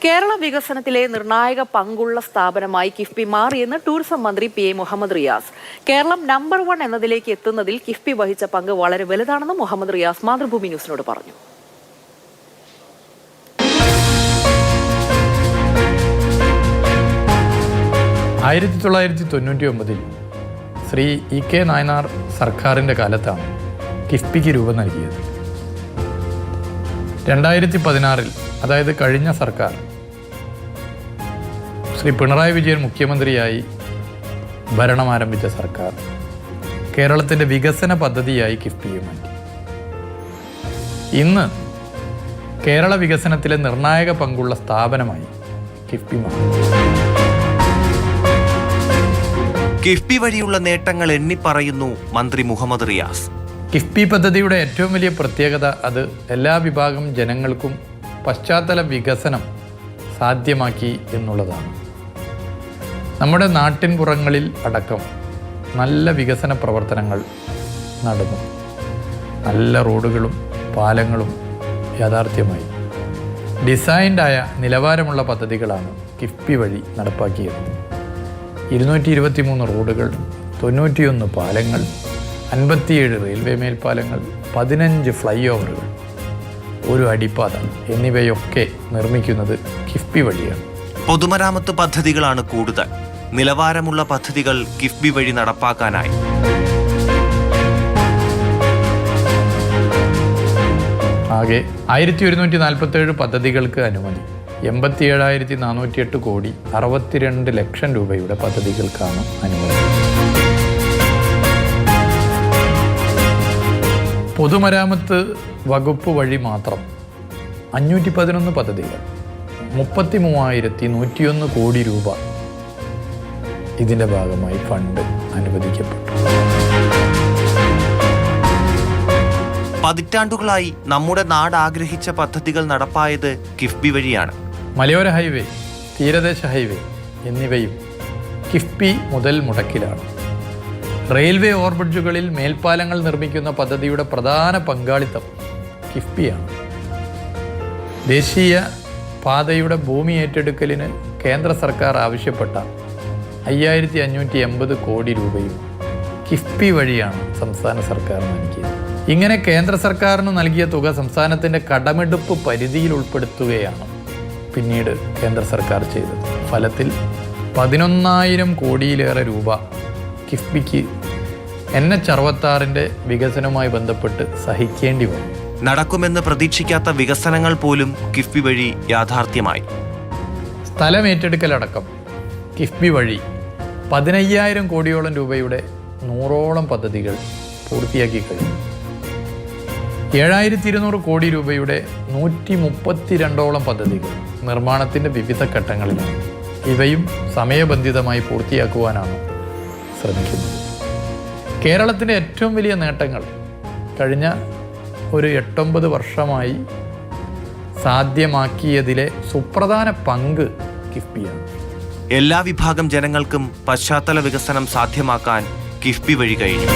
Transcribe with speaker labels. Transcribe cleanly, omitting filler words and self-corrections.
Speaker 1: കേരള വികസനത്തിലെ നിർണായക പങ്കുള്ള സ്ഥാപനമായി കിഫ്ബി മാറിയെന്ന് ടൂറിസം മന്ത്രി P A Muhammad Riyas. Kerala number 1 എന്നതിലേക്ക് എത്തുന്നതിൽ കിഫ്ബി വഹിച്ച പങ്ക് വളരെ വലുതാണെന്ന് മുഹമ്മദ് റിയാസ് മാതൃഭൂമി ന്യൂസിനോട് പറഞ്ഞു.
Speaker 2: ശ്രീ ഇ.കെ. നായനാർ സർക്കാരിൻ്റെ കാലത്താണ് കിഫ്ബിക്ക് രൂപം നൽകിയത്. 2016 അതായത് കഴിഞ്ഞ സർക്കാർ ശ്രീ പിണറായി വിജയൻ മുഖ്യമന്ത്രിയായി ഭരണം ആരംഭിച്ച സർക്കാർ കേരളത്തിൻ്റെ വികസന പദ്ധതിയായി കിഫ്ബിയെ മാറ്റി. ഇന്ന് കേരള വികസനത്തിലെ നിർണായക പങ്കുള്ള സ്ഥാപനമായി കിഫ്ബി മാറി.
Speaker 3: കിഫ്ബി വഴിയുള്ള നേട്ടങ്ങൾ എണ്ണിപ്പറയുന്നു മന്ത്രി മുഹമ്മദ് റിയാസ്.
Speaker 2: കിഫ്ബി പദ്ധതിയുടെ ഏറ്റവും വലിയ പ്രത്യേകത അത് എല്ലാ വിഭാഗം ജനങ്ങൾക്കും പശ്ചാത്തല വികസനം സാധ്യമാക്കി എന്നുള്ളതാണ്. നമ്മുടെ നാട്ടിൻപുറങ്ങളിൽ അടക്കം നല്ല വികസന പ്രവർത്തനങ്ങൾ നടന്നു. നല്ല റോഡുകളും പാലങ്ങളും യാഥാർത്ഥ്യമായി. ഡിസൈൻഡായ നിലവാരമുള്ള പദ്ധതികളാണ് കിഫ്ബി വഴി നടപ്പാക്കിയത്. 223 റോഡുകൾ, 91 പാലങ്ങൾ, 57 റെയിൽവേ മേൽപ്പാലങ്ങൾ, 15 ഫ്ലൈ ഓവറുകൾ, ഒരു അടിപ്പാത എന്നിവയൊക്കെ നിർമ്മിക്കുന്നത് കിഫ്ബി വഴിയാണ്.
Speaker 3: പൊതുമരാമത്ത് പദ്ധതികളാണ് കൂടുതൽ. നിലവാരമുള്ള പദ്ധതികൾ കിഫ്ബി വഴി നടപ്പാക്കാനായി.
Speaker 2: ആകെ 1147 പദ്ധതികൾക്ക് അനുമതി. 87,408 കോടി 62 ലക്ഷം രൂപയുടെ പദ്ധതികൾക്കാണ് അനുമതി. പൊതുമരാമത്ത് വകുപ്പ് വഴി മാത്രം 511 പദ്ധതികൾ, 33,101 കോടി രൂപ ഇതിൻ്റെ ഭാഗമായി ഫണ്ട് അനുവദിക്കപ്പെട്ടു.
Speaker 3: പതിറ്റാണ്ടുകളായി നമ്മുടെ നാട് ആഗ്രഹിച്ച പദ്ധതികൾ നടപ്പായത് കിഫ്ബി വഴിയാണ്.
Speaker 2: മലയോര ഹൈവേ, തീരദേശ ഹൈവേ എന്നിവയും കിഫ്ബി മുതൽ മുടക്കിലാണ്. റെയിൽവേ ഓവർബ്രിഡ്ജുകളിൽ മേൽപ്പാലങ്ങൾ നിർമ്മിക്കുന്ന പദ്ധതിയുടെ പ്രധാന പങ്കാളിത്തം കിഫ്ബിയാണ്. ദേശീയ പാതയുടെ ഭൂമി ഏറ്റെടുക്കലിന് കേന്ദ്ര സർക്കാർ ആവശ്യപ്പെട്ട 5,580 കോടി രൂപയും കിഫ്ബി വഴിയാണ് സംസ്ഥാന സർക്കാർ നൽകിയത്. ഇങ്ങനെ കേന്ദ്ര സർക്കാരിന് നൽകിയ തുക സംസ്ഥാനത്തിൻ്റെ കടമെടുപ്പ് പരിധിയിൽ ഉൾപ്പെടുത്തുകയാണ് പിന്നീട് കേന്ദ്ര സർക്കാർ ചെയ്തത്. ഫലത്തിൽ 11,000 കോടിയിലേറെ രൂപ കിഫ്ബിക്ക് NH-66 വികസനവുമായി ബന്ധപ്പെട്ട് സഹിക്കേണ്ടി വന്നു.
Speaker 3: നടക്കുമെന്ന് പ്രതീക്ഷിക്കാത്ത വികസനങ്ങൾ പോലും കിഫ്ബി വഴി യാഥാർത്ഥ്യമായി.
Speaker 2: സ്ഥലം ഏറ്റെടുക്കലടക്കം കിഫ്ബി വഴി 15,000 കോടിയോളം രൂപയുടെ 100ഓളം പദ്ധതികൾ പൂർത്തിയാക്കി കഴിഞ്ഞു. 7,200 കോടി രൂപയുടെ 132ഓളം പദ്ധതികൾ നിർമ്മാണത്തിൻ്റെ വിവിധ ഘട്ടങ്ങളിലാണ്. ഇവയും സമയബന്ധിതമായി പൂർത്തിയാക്കുവാനാണ് ശ്രമിക്കുന്നത്. കേരളത്തിൻ്റെ ഏറ്റവും വലിയ നേട്ടങ്ങൾ കഴിഞ്ഞ ഒരു 8-9 വർഷമായി സാധ്യമാക്കിയതിലെ സുപ്രധാന പങ്ക് കിഫ്ബിയാണ്.
Speaker 3: എല്ലാ വിഭാഗം ജനങ്ങൾക്കും പശ്ചാത്തല വികസനം സാധ്യമാക്കാൻ കിഫ്ബി വഴി കഴിഞ്ഞു.